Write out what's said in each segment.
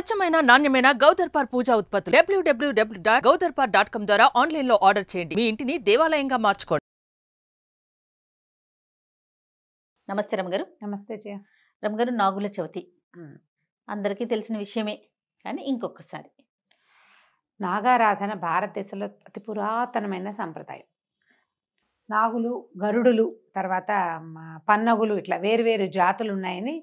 స్వచ్ఛమైన నాణ్యమైన గౌదర్పార్ పూజా ఉత్పత్తులు www.gaudarpar.com ద్వారా ఆన్లైన్ లో ఆర్డర్ చేయండి. మీ ఇంటిని దేవాలయంగా మార్చుకోండి. నమస్తే రమగారు. నమస్తే జయ. రమగారు, నాగుల చవితి అందరికీ తెలిసిన విషయమే, కానీ ఇంకొకసారి నాగారాధన భారతదేశంలో అతి పురాతనమైన సంప్రదాయం. నాగులు, గరుడులు, తర్వాత పన్నగులు, ఇట్లా వేరు జాతులు ఉన్నాయని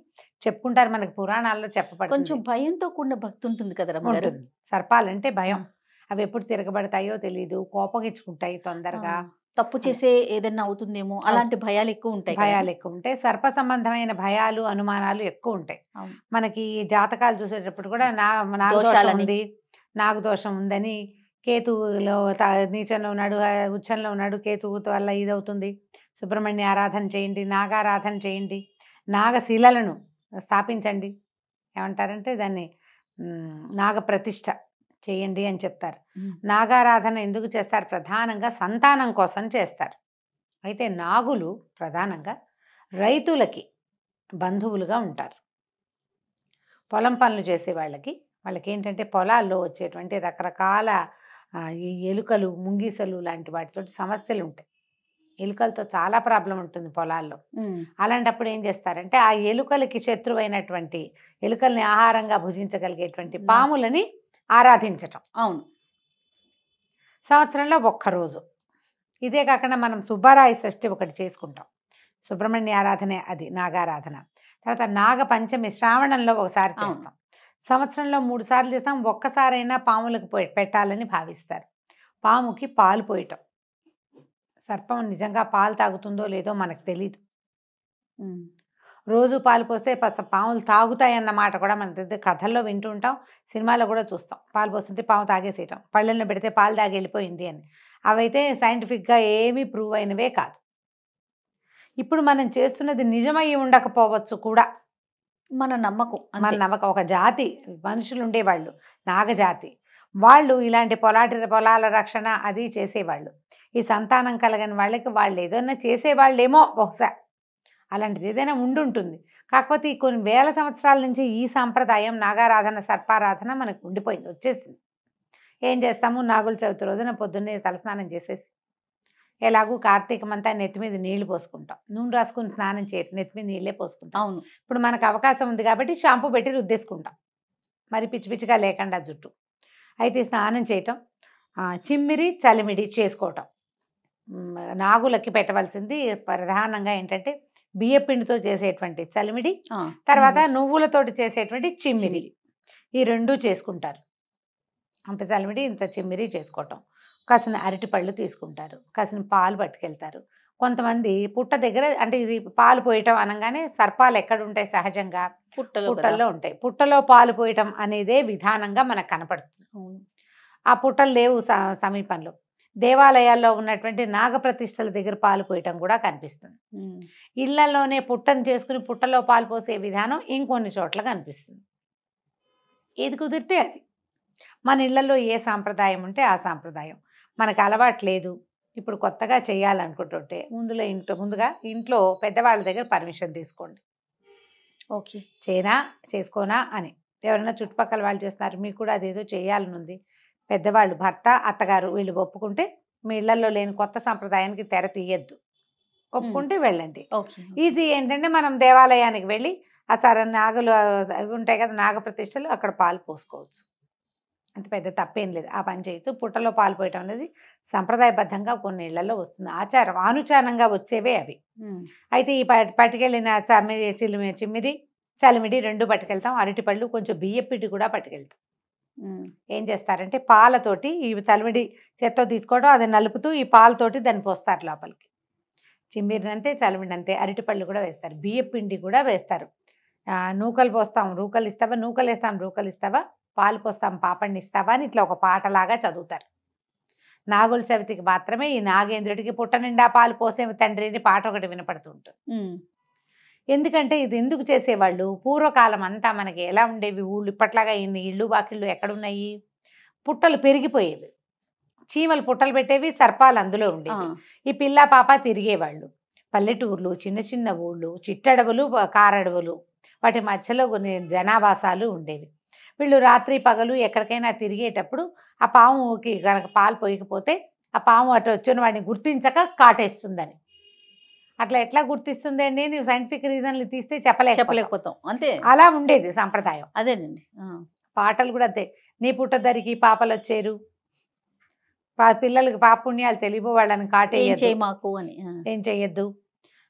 చెప్పుకుంటారు. మనకి పురాణాల్లో చెప్పబడుతుంది. కొంచెం భయంతో కూడిన భక్తి ఉంటుంది కదా రమగారు. ఉంటుంది. సర్పాలంటే భయం. అవి ఎప్పుడు తిరగబడతాయో తెలియదు, కోపగించుకుంటాయి తొందరగా, తప్పు చేసే ఏదైనా అవుతుందేమో అలాంటి భయాలు ఎక్కువ ఉంటాయి. భయాలు ఎక్కువ ఉంటాయి. సర్ప సంబంధమైన భయాలు, అనుమానాలు ఎక్కువ ఉంటాయి. మనకి జాతకాలు చూసేటప్పుడు కూడా నాగదోషం ఉంది, నాగదోషం ఉందని, కేతువులో నీచంలో ఉన్నాడు, ఉచ్చంలో ఉన్నాడు, కేతువు వల్ల ఇదవుతుంది, సుబ్రహ్మణ్య ఆరాధన చేయండి, నాగారాధన చేయండి, నాగశిలలను స్థాపించండి, ఏమంటారంటే దాన్ని నాగప్రతిష్ఠ చేయండి అని చెప్తారు. నాగారాధన ఎందుకు చేస్తారు? ప్రధానంగా సంతానం కోసం చేస్తారు. అయితే నాగులు ప్రధానంగా రైతులకి బంధువులుగా ఉంటారు. పొలం పనులు చేసే వాళ్ళకి ఏంటంటే పొలాల్లో వచ్చేటువంటి రకరకాల ఈ ఎలుకలు, ముంగీసలు లాంటి వాటితో సమస్యలు ఉంటాయి. ఎలుకలతో చాలా ప్రాబ్లం ఉంటుంది పొలాల్లో. అలాంటప్పుడు ఏం చేస్తారంటే ఆ ఎలుకలకి శత్రువైనటువంటి, ఎలుకల్ని ఆహారంగా భుజించగలిగేటువంటి పాములని ఆరాధించటం. అవును, సంవత్సరంలో ఒక్కరోజు. ఇదే కాకుండా మనం సుబ్బరాయ షష్ఠి ఒకటి చేసుకుంటాం, సుబ్రహ్మణ్య ఆరాధనే అది నాగారాధన. తర్వాత నాగ పంచమి శ్రావణంలో ఒకసారి చేస్తాం. సంవత్సరంలో 3 సార్లు చేస్తాం. ఒక్కసారైనా పాములకు పెట్టాలని భావిస్తారు. పాముకి పాలు పోయటం. సర్పం నిజంగా పాలు తాగుతుందో లేదో మనకు తెలీదు. రోజు పాలు పోస్తే పాములు తాగుతాయన్నమాట కూడా మనకు తెలియదు. కథల్లో వింటూ ఉంటాం, సినిమాలో కూడా చూస్తాం. పాలు పోస్తుంటే పాము తాగేసేయటం, పళ్ళెల్లో పెడితే పాలు తాగి వెళ్ళిపోయింది అని. అవైతే సైంటిఫిక్గా ఏమీ ప్రూవ్ అయినవే కాదు. ఇప్పుడు మనం చేస్తున్నది నిజమై ఉండకపోవచ్చు కూడా. మన నమ్మకం. ఒక జాతి మనుషులు ఉండేవాళ్ళు, నాగజాతి వాళ్ళు, ఇలాంటి పొలాల రక్షణ అది చేసేవాళ్ళు. ఈ సంతానం కలగని వాళ్ళకి వాళ్ళు ఏదైనా చేసేవాళ్ళేమో బహుశా, అలాంటిది ఏదైనా ఉండుంటుంది. కాకపోతే ఈ కొన్ని వేల సంవత్సరాల నుంచి ఈ సాంప్రదాయం నాగారాధన, సర్పారాధన మనకు ఉండిపోయింది, వచ్చేసింది. ఏం చేస్తాము? నాగుల చవితి రోజున పొద్దున్నే తలస్నానం చేసేసి, ఎలాగూ కార్తీకమంతా నెత్తి మీద నీళ్లు పోసుకుంటాం. నూనె రాసుకుని స్నానం చేయటం, నెత్తి మీద నీళ్ళే పోసుకుంటాం. అవును, ఇప్పుడు మనకు అవకాశం ఉంది కాబట్టి షాంపూ పెట్టి రుద్దేసుకుంటాం, మరి పిచ్చి పిచ్చిగా లేకుండా జుట్టు. అయితే స్నానం చేయటం, చిమ్మిరి చలిమిడి చేసుకోవటం. నాగులకి పెట్టవలసింది ప్రధానంగా ఏంటంటే బియ్యపిండితో చేసేటువంటి చలిమిడి, తర్వాత నువ్వులతోటి చేసేటువంటి చిమ్మిరి, ఈ 2 చేసుకుంటారు. అంత చలిమిడి, ఇంత చిమ్మిరి చేసుకోవటం. కాసిన అరటిపళ్ళు తీసుకుంటారు, కాసిన పాలు పట్టుకెళ్తారు. కొంతమంది పుట్ట దగ్గర, అంటే ఇది పాలు పోయటం అనగానే సర్పాలు ఎక్కడ ఉంటాయి? సహజంగా పుట్టల్లో ఉంటాయి. పుట్టలో పాలు పోయటం అనేదే విధానంగా మనకు కనపడుతుంది. ఆ పుట్టలు లేవు సమీపంలో. దేవాలయాల్లో ఉన్నటువంటి నాగప్రతిష్టల దగ్గర పాలు పోయటం కూడా కనిపిస్తుంది. ఇళ్లలోనే పుట్టను చేసుకుని పుట్టలో పాలు పోసే విధానం ఇంకొన్ని చోట్ల కనిపిస్తుంది. ఏది కుదిరితే అది. మన ఇళ్లలో ఏ సాంప్రదాయం ఉంటే ఆ సాంప్రదాయం. మనకు అలవాటు లేదు, ఇప్పుడు కొత్తగా చేయాలనుకుంటుంటే ముందుగా ఇంట్లో పెద్దవాళ్ళ దగ్గర పర్మిషన్ తీసుకోండి. ఓకే, చేసుకోనా అని. ఎవరైనా చుట్టుపక్కల వాళ్ళు చేస్తున్నారు, మీకు కూడా అదేదో చేయాలని ఉంది, పెద్దవాళ్ళు, భర్త, అత్తగారు వీళ్ళు ఒప్పుకుంటే మీ ఇళ్లలో లేని కొత్త సాంప్రదాయానికి తెర తీయద్దు, ఒప్పుకుంటే వెళ్ళండి. ఈజీ ఏంటంటే మనం దేవాలయానికి వెళ్ళి నాగులు ఉంటాయి కదా, నాగప్రతిష్టలు, అక్కడ పాలు పోసుకోవచ్చు. అంత పెద్ద తప్పేం లేదు, ఆ పని చేయొచ్చు. పుట్టలో పాలు పోయటం అనేది సంప్రదాయబద్ధంగా కొన్ని ఇళ్లలో వస్తుంది, ఆచారం, ఆనుచానంగా వచ్చేవే అవి. అయితే ఈ పట్టుకెళ్ళిన చిమ్మిరి చలిమిడి 2 పట్టుకెళ్తాం. అరటిపళ్ళు, కొంచెం బియ్యపిండి కూడా పట్టుకెళ్తాం. ఏం చేస్తారంటే పాలతోటి ఈ చలిమిడి చేత్తో తీసుకోవడం, అది నలుపుతూ ఈ పాలతోటి దాన్ని పోస్తారు లోపలికి. చిమ్మిరినంతే, చలిమిడినంతే, అరటిపళ్ళు కూడా వేస్తారు, బియ్యపిండి కూడా వేస్తారు. నూకలు పోస్తాం, రూకలు ఇస్తావా, నూకలు వేస్తాం, రూకలు ఇస్తావా, పాలు పోస్తాం, పాపడిని ఇస్తావా అని ఇట్లా ఒక పాటలాగా చదువుతారు. నాగుల చవితికి మాత్రమే ఈ నాగేంద్రుడికి పుట్ట నిండా పాలు పోసే తండ్రి అని పాట ఒకటి వినపడుతూ ఉంటుంది. ఎందుకంటే ఇది ఎందుకు చేసేవాళ్ళు? పూర్వకాలం అంతా మనకి ఎలా ఉండేవి ఊళ్ళు, ఇప్పట్లాగా ఇన్ని ఇళ్ళు వాకిళ్ళు ఎక్కడున్నాయి? పుట్టలు పెరిగిపోయేవి, చీమలు పుట్టలు పెట్టేవి, సర్పాలు అందులో ఉండేవి. ఈ పిల్ల పాప తిరిగేవాళ్ళు. పల్లెటూర్లు, చిన్న చిన్న ఊళ్ళు, చిట్టడవులు, కారడవులు, వాటి మధ్యలో కొన్ని జనావాసాలు ఉండేవి. వీళ్ళు రాత్రి పగలు ఎక్కడికైనా తిరిగేటప్పుడు ఆ పాముకి కనుక పాలు పోయకపోతే ఆ పాము అటు వచ్చిన వాడిని గుర్తించక కాటేస్తుందని. అట్లా ఎట్లా గుర్తిస్తుంది అండి? నువ్వు సైంటిఫిక్ రీజన్లు తీస్తే చెప్పలేకపోతాం అంతే. అలా ఉండేది సంప్రదాయం. అదేనండి. పాటలు కూడా అంతే. నీ పుట్టదరికి పాపలు వచ్చేరు, పిల్లలకి పాపుణ్యాలు తెలియవు, వాళ్ళని ఏం కాటేయద్దు, చేయి మాకు అని. ఏం చెయ్యొద్దు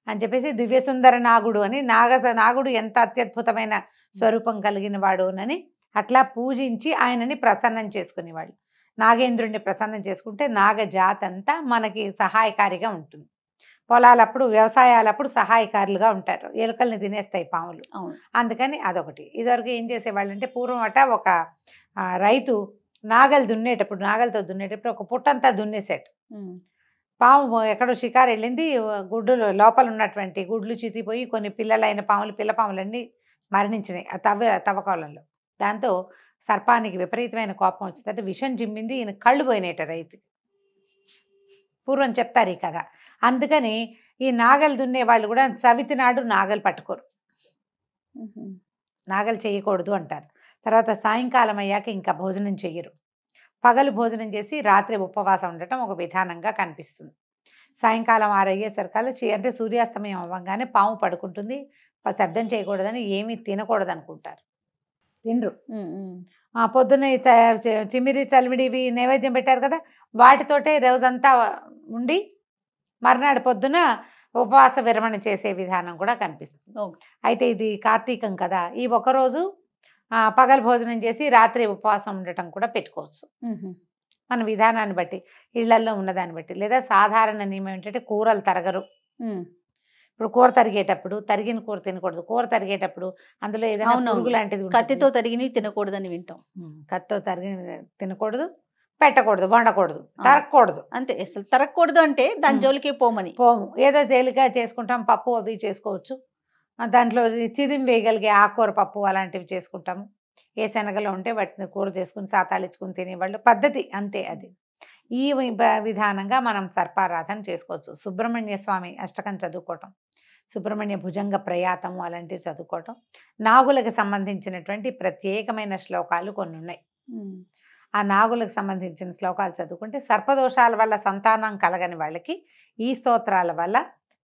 అని చెప్పేసి దివ్యసుందర నాగుడు అని నాగుడు ఎంత అత్యద్భుతమైన స్వరూపం కలిగిన వాడునని అట్లా పూజించి ఆయనని ప్రసన్నం చేసుకునేవాళ్ళు. నాగేంద్రుడిని ప్రసన్నం చేసుకుంటే నాగజాతి అంతా మనకి సహాయకారిగా ఉంటుంది. పొలాలప్పుడు వ్యవసాయాలప్పుడు సహాయకారులుగా ఉంటారు. ఎలుకల్ని తినేస్తాయి పాములు. అందుకని అదొకటి. ఇదివరకు ఏం చేసేవాళ్ళు అంటే పూర్వం ఒక రైతు నాగలితో దున్నేటప్పుడు ఒక పుట్టంతా దున్నేసాడు. పాము ఎక్కడో షికారు వెళ్ళింది, గుడ్డులు లోపల ఉన్నటువంటి గుడ్లు చితిపోయి కొన్ని పిల్లలైన పిల్ల పాములన్నీ మరణించినాయి ఆ తవ్వకాలంలో. దాంతో సర్పానికి విపరీతమైన కోపం వచ్చిందంటే విషం జిమ్మింది, ఈయన కళ్ళు పోయినాయట రైతుకి. పూర్వం చెప్తారు ఈ కథ. అందుకని ఈ నాగలు దున్నే వాళ్ళు కూడా చవితి నాడు నాగలు పట్టుకోరు, నాగలు చేయకూడదు అంటారు. తర్వాత సాయంకాలం అయ్యాక ఇంకా భోజనం చెయ్యరు. పగలు భోజనం చేసి రాత్రి ఉపవాసం ఉండటం ఒక విధానంగా కనిపిస్తుంది. సాయంకాలం 6 అయ్యేసరికల్లా అంటే సూర్యాస్తమయం అవ్వగానే పాము పడుకుంటుంది. శబ్దం చేయకూడదని ఏమీ తినకూడదు అనుకుంటారు, తినరు. పొద్దున్న చిమిరి చలివిడివి నైవేద్యం పెట్టారు కదా, వాటితోటే రోజంతా ఉండి మర్నాడు పొద్దున ఉపవాస విరమణ చేసే విధానం కూడా కనిపిస్తుంది. అయితే ఇది కార్తీకం కదా, ఈ ఒకరోజు పగలు భోజనం చేసి రాత్రి ఉపవాసం ఉండటం కూడా పెట్టుకోవచ్చు మన విధానాన్ని బట్టి, ఇళ్లల్లో ఉన్నదాన్ని బట్టి. లేదా సాధారణ నియమం ఏంటంటే కూరలు తరగరు. ఇప్పుడు కూర తరిగేటప్పుడు తరిగిన కూర తినకూడదు. కూర తరిగేటప్పుడు అందులో ఏదైనా పురుగు లాంటిది కత్తితో తరిగినవి తినకూడదని వింటాం. కత్తితో తరిగిన తినకూడదు, పెట్టకూడదు, వండకూడదు, తరగకూడదు. అంతే. అసలు తరగకూడదు అంటే దాని జోలికి పోము. ఏదో తేలిక చేసుకుంటాం, పప్పు అవి చేసుకోవచ్చు. దాంట్లో చిదిం వేయగలిగే ఆకుకూర పప్పు అలాంటివి చేసుకుంటాము. ఏ శనగలో ఉంటే వాటిని కూర చేసుకుని సాతాళించుకుని తినేవాళ్ళు పద్ధతి అంతే. అది ఈ విధానంగా మనం సర్పారాధన చేసుకోవచ్చు. సుబ్రహ్మణ్య స్వామి అష్టకం చదువుకోవటం, సుబ్రహ్మణ్య భుజంగ ప్రయాతము అలాంటివి చదువుకోవటం, నాగులకు సంబంధించినటువంటి ప్రత్యేకమైన శ్లోకాలు కొన్ని ఉన్నాయి. ఆ నాగులకు సంబంధించిన శ్లోకాలు చదువుకుంటే సర్పదోషాల వల్ల సంతానం కలగని వాళ్ళకి ఈ స్తోత్రాల వల్ల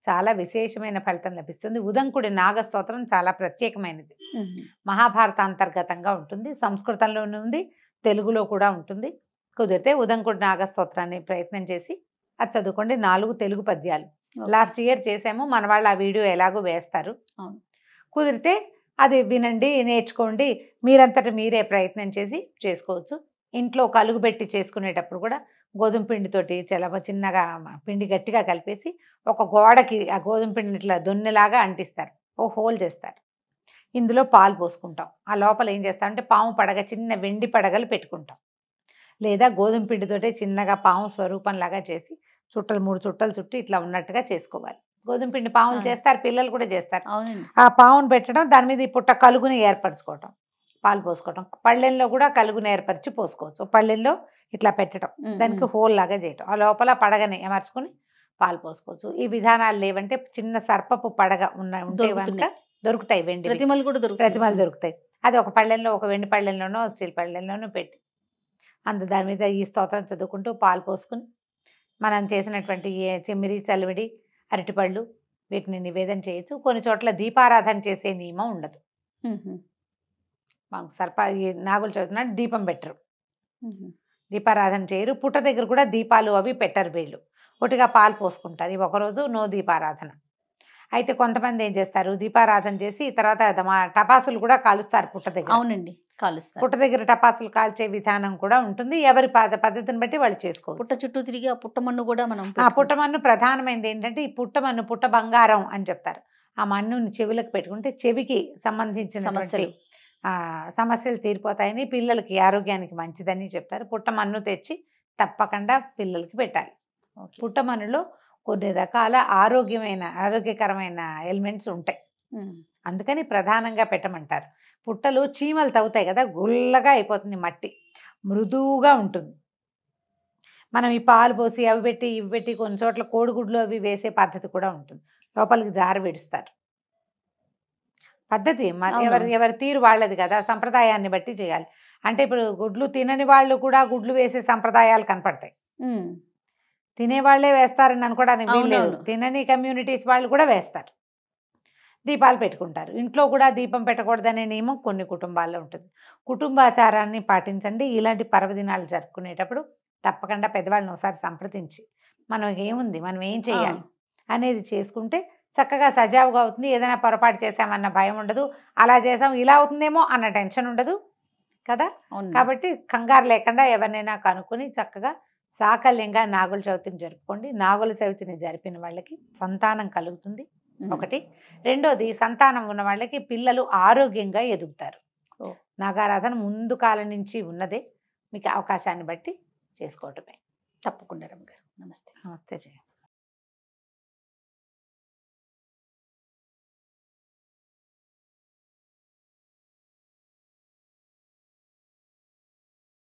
చాలా విశేషమైన ఫలితం లభిస్తుంది. ఉదంకుడి నాగస్తోత్రం చాలా ప్రత్యేకమైనది. మహాభారత అంతర్గతంగా ఉంటుంది, సంస్కృతంలోనే ఉంది, తెలుగులో కూడా ఉంటుంది. కుదిరితే ఉదంకుడి నాగస్తోత్రాన్ని ప్రయత్నం చేసి అది చదువుకోండి. 4 తెలుగు పద్యాలు లాస్ట్ ఇయర్ చేసాము, మన వాళ్ళు ఆ వీడియో ఎలాగో వేస్తారు. కుదిరితే అది వినండి, నేర్చుకోండి. మీరంతటా మీరే ప్రయత్నం చేసి చేసుకోవచ్చు. ఇంట్లో కలుగు పెట్టి చేసుకునేటప్పుడు కూడా గోధుమ పిండితోటి చిన్నగా పిండి గట్టిగా కలిపేసి ఒక గోడకి ఆ గోధుమ పిండిని ఇట్లా దొన్నెలాగా అంటిస్తారు, ఓ హోల్ చేస్తారు. ఇందులో పాలు పోసుకుంటాం. ఆ లోపల ఏం చేస్తామంటే పాము పడగ, చిన్న వెండి పడగలు పెట్టుకుంటాం. లేదా గోధుమ పిండితోటే చిన్నగా పాము స్వరూపంలాగా చేసి 3 చుట్టలు చుట్టి ఇట్లా ఉన్నట్టుగా చేసుకోవాలి. గోధుమ పిండి పాములు చేస్తారు, పిల్లలు కూడా చేస్తారు. ఆ పామును పెట్టడం, దాని మీద ఈ పుట్ట కలుగుని ఏర్పరచుకోవటం, పాలు పోసుకోవటం. పళ్ళెంలో కూడా కలుగుని ఏర్పరిచి పోసుకోవచ్చు. పళ్ళెంలో ఇట్లా పెట్టడం, దానికి హోల్ లాగా చేయటం, ఆ లోపల పడగని అమర్చుకుని పాలు పోసుకోవచ్చు. ఈ విధానాలు లేవంటే చిన్న సర్పపు పడగ ఉంటే కనుక దొరుకుతాయి, వెండి ప్రతిమలు దొరుకుతాయి. అది ఒక పళ్ళెంలో, ఒక వెండి పళ్ళెంలోనో స్టీల్ పళ్ళెంలోనో పెట్టి దాని మీద ఈ స్తోత్రం చదువుకుంటూ పాలు పోసుకుని మనం చేసినటువంటి చెమ్మిరి, చలివిడి, అరటిపళ్ళు వీటిని నివేదన చేయొచ్చు. కొన్ని చోట్ల దీపారాధన చేసే నియమం ఉండదు. మాకు నాగులు చదువుతున్నాడు దీపం పెట్టరు, దీపారాధన చేయరు. పుట్ట దగ్గర కూడా దీపాలు అవి పెట్టరు వీళ్ళు, ఒటిగా పాలు పోసుకుంటారు. ఇవి ఒకరోజు నో దీపారాధన. అయితే కొంతమంది ఏం చేస్తారు, దీపారాధన చేసి తర్వాత టపాసులు కూడా కాలుస్తారు పుట్ట దగ్గర. అవునండి, కాలుస్తారు. పుట్ట దగ్గర టపాసులు కాల్చే విధానం కూడా ఉంటుంది. ఎవరి పద్ధతిని బట్టి వాళ్ళు చేసుకోవచ్చు. పుట్ట చుట్టూ తిరిగి ఆ పుట్టమన్ను కూడా మనం ఆ పుట్టమన్ను ప్రధానమైనది ఏంటంటే ఈ పుట్టమన్ను పుట్ట బంగారం అని చెప్తారు. ఆ మన్నుని చెవులకు పెట్టుకుంటే చెవికి సంబంధించిన సమస్యలు తీరిపోతాయని, పిల్లలకి ఆరోగ్యానికి మంచిదని చెప్తారు. పుట్టమన్ను తెచ్చి తప్పకుండా పిల్లలకి పెట్టాలి. పుట్టమన్నులో కొన్ని రకాల ఆరోగ్యకరమైన ఎలిమెంట్స్ ఉంటాయి, అందుకని ప్రధానంగా పెట్టమంటారు. పుట్టలు చీమలు తవ్వుతాయి కదా, గుల్లగా అయిపోతుంది మట్టి, మృదువుగా ఉంటుంది. మనం ఈ పాలు పోసి అవి పెట్టి ఇవి పెట్టి కొన్ని చోట్ల కోడిగుడ్లు అవి వేసే పద్ధతి కూడా ఉంటుంది. లోపలికి జార విడుస్తారు. పద్ధతి అవును. ఎవరి తీరు వాళ్ళది కదా, సంప్రదాయాన్ని బట్టి చేయాలి. అంటే ఇప్పుడు గుడ్లు తినని వాళ్ళు కూడా గుడ్లు వేసే సంప్రదాయాలు కనపడతాయి. ఉమ్. తినేవాళ్లే వేస్తారని అనుకోవడానికి వీల్లేదు. అవునవును. తినని కమ్యూనిటీస్ వాళ్ళు కూడా వేస్తారు, దీపాలు పెట్టుకుంటారు. ఇంట్లో కూడా దీపం పెట్టకూడదనే నియమం కొన్ని కుటుంబాల్లో ఉంటుంది. కుటుంబాచారాన్ని పాటించండి. ఇలాంటి పర్వదినాలు జరుపుకునేటప్పుడు తప్పకుండా పెద్దవాళ్ళని ఒకసారి సంప్రదించి మనం ఏముంది, మనం ఏం చేయాలి అనేది చేసుకుంటే చక్కగా సజావుగా అవుతుంది. ఏదైనా పొరపాటు చేసామన్న భయం ఉండదు, అలా చేసాం ఇలా అవుతుందేమో అన్న టెన్షన్ ఉండదు కదా. అవును. కాబట్టి కంగారు లేకుండా ఎవరినైనా కనుక్కొని చక్కగా సాకల్యంగా నాగుల చవితిని జరుపుకోండి. నాగుల చవితిని జరిపిన వాళ్ళకి సంతానం కలుగుతుంది ఒకటి. రెండోది, సంతానం ఉన్న వాళ్ళకి పిల్లలు ఆరోగ్యంగా ఎదుగుతారు. నాగారాధన ముందు కాలం నుంచి ఉన్నదే, మీకు అవకాశాన్ని బట్టి చేసుకోవటమే. తప్పకుండా రమ్మగారు. నమస్తే. నమస్తే జయ.